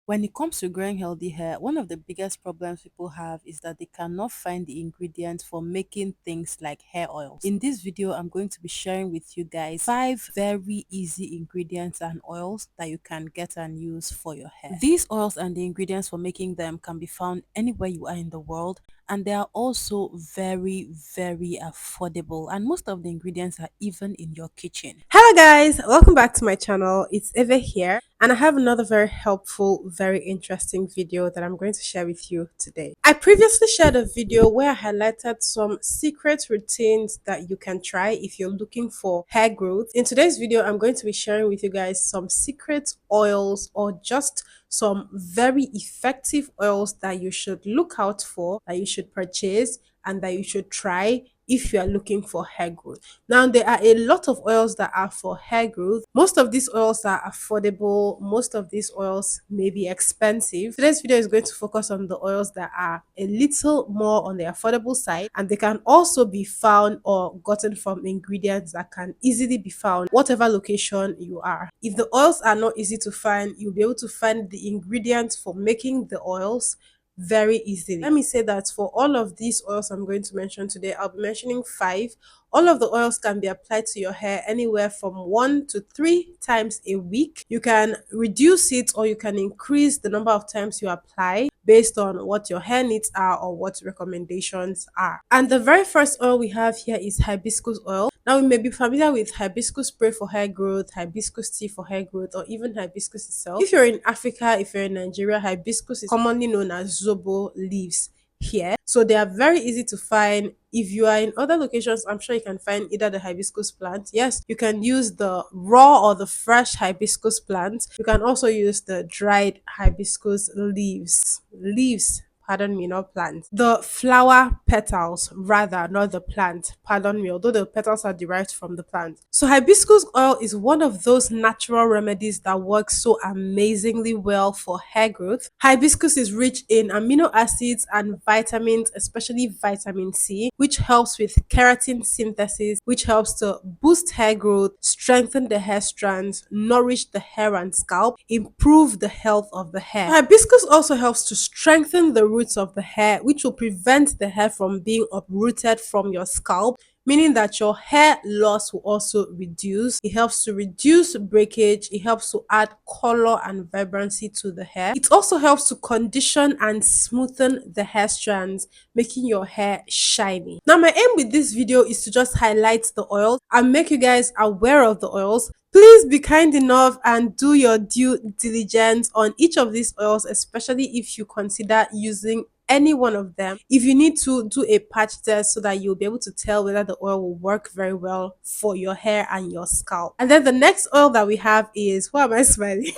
When it comes to growing healthy hair, one of the biggest problems people have is that they cannot find the ingredients for making things like hair oils. In this video, I'm going to be sharing with you guys 5 very easy ingredients and oils that you can get and use for your hair. These oils and the ingredients for making them can be found anywhere you are in the world, and they are also very affordable, and most of the ingredients are even in your kitchen. Hello guys, welcome back to my channel. It's Eva here and I have another very helpful, very interesting video that I'm going to share with you today. I previously shared a video where I highlighted some secret routines that you can try if you're looking for hair growth. In today's video, I'm going to be sharing with you guys some secret oils or just some very effective oils that you should look out for, that you should purchase and that you should try if you are looking for hair growth. Now, there are a lot of oils that are for hair growth. Most of these oils are affordable. Most of these oils may be expensive. Today's video is going to focus on the oils that are a little more on the affordable side, and they can also be found or gotten from ingredients that can easily be found whatever location you are. If the oils are not easy to find, you'll be able to find the ingredients for making the oils very easily. Let me say that for all of these oils I'm going to mention today, I'll be mentioning five. All of the oils can be applied to your hair anywhere from 1 to 3 times a week. You can reduce it or you can increase the number of times you apply based on what your hair needs are or what recommendations are. And the very first oil we have here is hibiscus oil. Now, we may be familiar with hibiscus spray for hair growth, hibiscus tea for hair growth, or even hibiscus itself. If you're in Africa, if you're in Nigeria, hibiscus is commonly known as zobo leaves here. So they are very easy to find. If you are in other locations, I'm sure you can find either the hibiscus plant. Yes, you can use the raw or the fresh hibiscus plant. You can also use the dried hibiscus leaves. Pardon me, not plant. The flower petals, rather, not the plant. Pardon me, although the petals are derived from the plant. So, hibiscus oil is one of those natural remedies that works so amazingly well for hair growth. Hibiscus is rich in amino acids and vitamins, especially vitamin C, which helps with keratin synthesis, which helps to boost hair growth, strengthen the hair strands, nourish the hair and scalp, improve the health of the hair. Hibiscus also helps to strengthen the roots of the hair, which will prevent the hair from being uprooted from your scalp, meaning that your hair loss will also reduce. It helps to reduce breakage. It helps to add color and vibrancy to the hair. It also helps to condition and smoothen the hair strands, making your hair shiny. Now, my aim with this video is to just highlight the oils and make you guys aware of the oils. Please be kind enough and do your due diligence on each of these oils, especially if you consider using any one of them. If you need to do a patch test so that you'll be able to tell whether the oil will work very well for your hair and your scalp. And then the next oil that we have is, why am I smiling?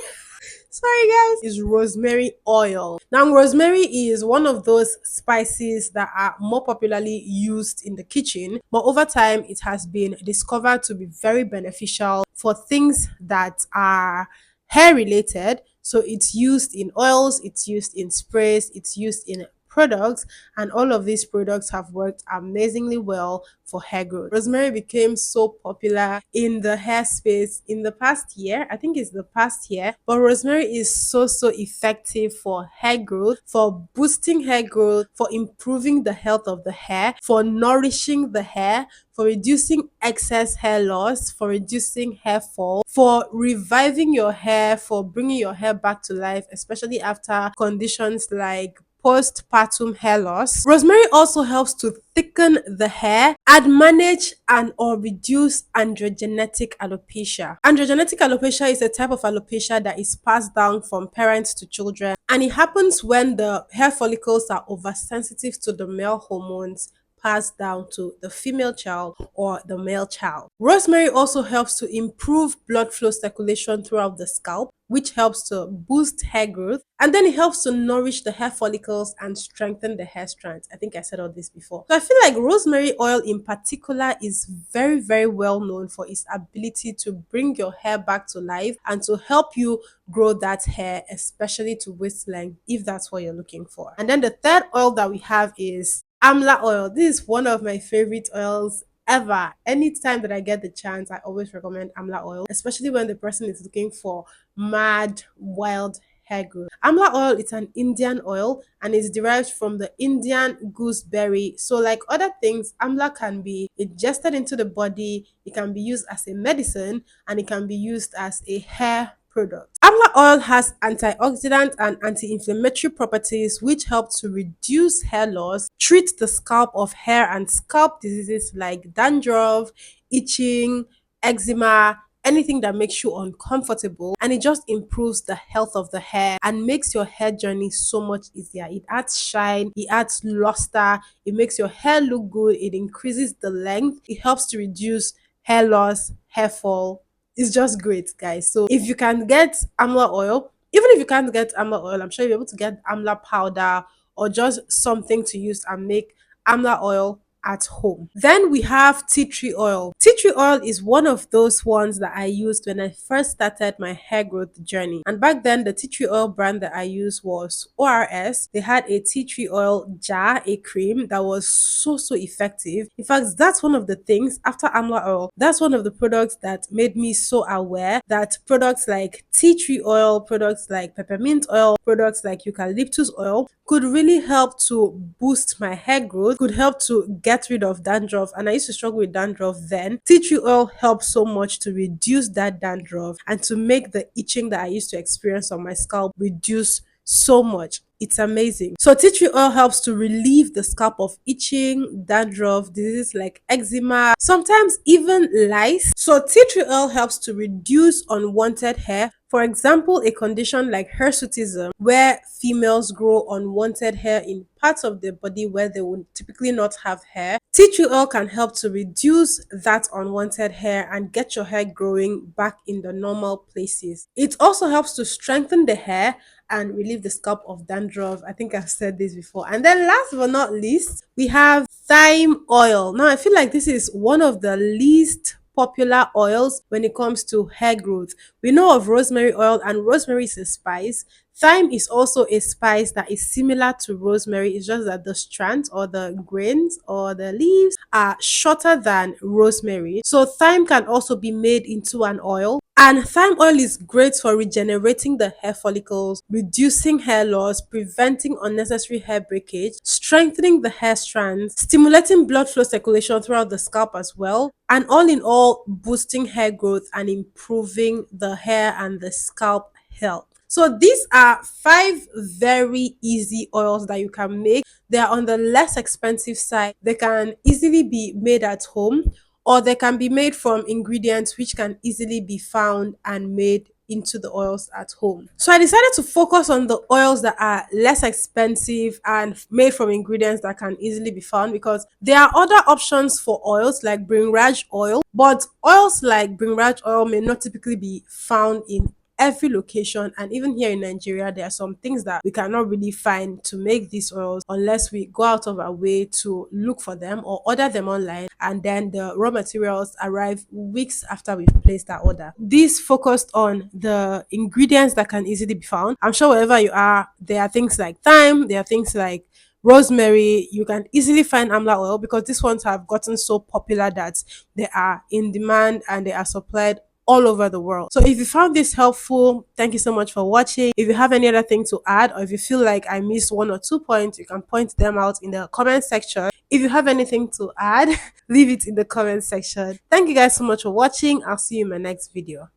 Sorry guys, is rosemary oil. Now, rosemary is one of those spices that are more popularly used in the kitchen, but over time it has been discovered to be very beneficial for things that are hair related. So it's used in oils, it's used in sprays, it's used in products, and all of these products have worked amazingly well for hair growth. Rosemary became so popular in the hair space in the past year. I think it's the past year, but rosemary is so effective for hair growth, for boosting hair growth, for improving the health of the hair, for nourishing the hair, for reducing excess hair loss, for reducing hair fall, for reviving your hair, for bringing your hair back to life, especially after conditions like postpartum hair loss. Rosemary also helps to thicken the hair and manage and or reduce androgenetic alopecia. Androgenetic alopecia is a type of alopecia that is passed down from parents to children, and it happens when the hair follicles are oversensitive to the male hormones passed down to the female child or the male child. Rosemary also helps to improve blood flow circulation throughout the scalp, which helps to boost hair growth. And then it helps to nourish the hair follicles and strengthen the hair strands. I think I said all this before. So I feel like rosemary oil in particular is very well known for its ability to bring your hair back to life and to help you grow that hair, especially to waist length, if that's what you're looking for. And then the third oil that we have is amla oil. This is one of my favorite oils ever. Anytime that I get the chance, I always recommend amla oil, especially when the person is looking for mad, wild hair growth. Amla oil is an Indian oil and is derived from the Indian gooseberry. So, like other things, amla can be ingested into the body, it can be used as a medicine, and it can be used as a hair product. Amla oil has antioxidant and anti-inflammatory properties which help to reduce hair loss, treat the scalp of hair and scalp diseases like dandruff, itching, eczema, anything that makes you uncomfortable, and it just improves the health of the hair and makes your hair journey so much easier. It adds shine, it adds luster, it makes your hair look good, it increases the length, it helps to reduce hair loss, hair fall. It's just great, guys. So if you can get amla oil, even if you can't get amla oil, I'm sure you're able to get amla powder or just something to use and make amla oil at home. Then we have tea tree oil. Tea tree oil is one of those ones that I used when I first started my hair growth journey. And back then, the tea tree oil brand that I used was ORS. They had a tea tree oil jar, a cream that was so effective. In fact, that's one of the things after Amla oil. That's one of the products that made me so aware that products like tea tree oil, products like peppermint oil, products like eucalyptus oil could really help to boost my hair growth, could help to get rid of dandruff. And I used to struggle with dandruff then. Tea tree oil helped so much to reduce that dandruff and to make the itching that I used to experience on my scalp reduce so much. It's amazing. So tea tree oil helps to relieve the scalp of itching, dandruff, diseases like eczema, sometimes even lice. So tea tree oil helps to reduce unwanted hair. For example, a condition like hirsutism, where females grow unwanted hair in parts of their body where they would typically not have hair. Tea tree oil can help to reduce that unwanted hair and get your hair growing back in the normal places. It also helps to strengthen the hair and relieve the scalp of dandruff. I think I've said this before. And then last but not least, we have thyme oil. Now, I feel like this is one of the least popular oils when it comes to hair growth. We know of rosemary oil, and rosemary is a spice. Thyme is also a spice that is similar to rosemary. It's just that the strands or the grains or the leaves are shorter than rosemary. So thyme can also be made into an oil. And thyme oil is great for regenerating the hair follicles, reducing hair loss, preventing unnecessary hair breakage, strengthening the hair strands, stimulating blood flow circulation throughout the scalp as well, and all in all, boosting hair growth and improving the hair and the scalp health. So these are 5 very easy oils that you can make. They are on the less expensive side. They can easily be made at home, or they can be made from ingredients which can easily be found and made into the oils at home. So I decided to focus on the oils that are less expensive and made from ingredients that can easily be found, because there are other options for oils like Bringraj oil, but oils like Bringraj oil may not typically be found in every location. And even here in Nigeria, there are some things that we cannot really find to make these oils unless we go out of our way to look for them or order them online, and then the raw materials arrive weeks after we've placed our order. This focused on the ingredients that can easily be found. I'm sure wherever you are, there are things like thyme, there are things like rosemary. You can easily find amla oil because these ones have gotten so popular that they are in demand and they are supplied all over the world. So if you found this helpful, thank you so much for watching. If you have any other thing to add, or if you feel like I missed 1 or 2 points, you can point them out in the comment section. If you have anything to add, leave it in the comment section. Thank you guys so much for watching. I'll see you in my next video.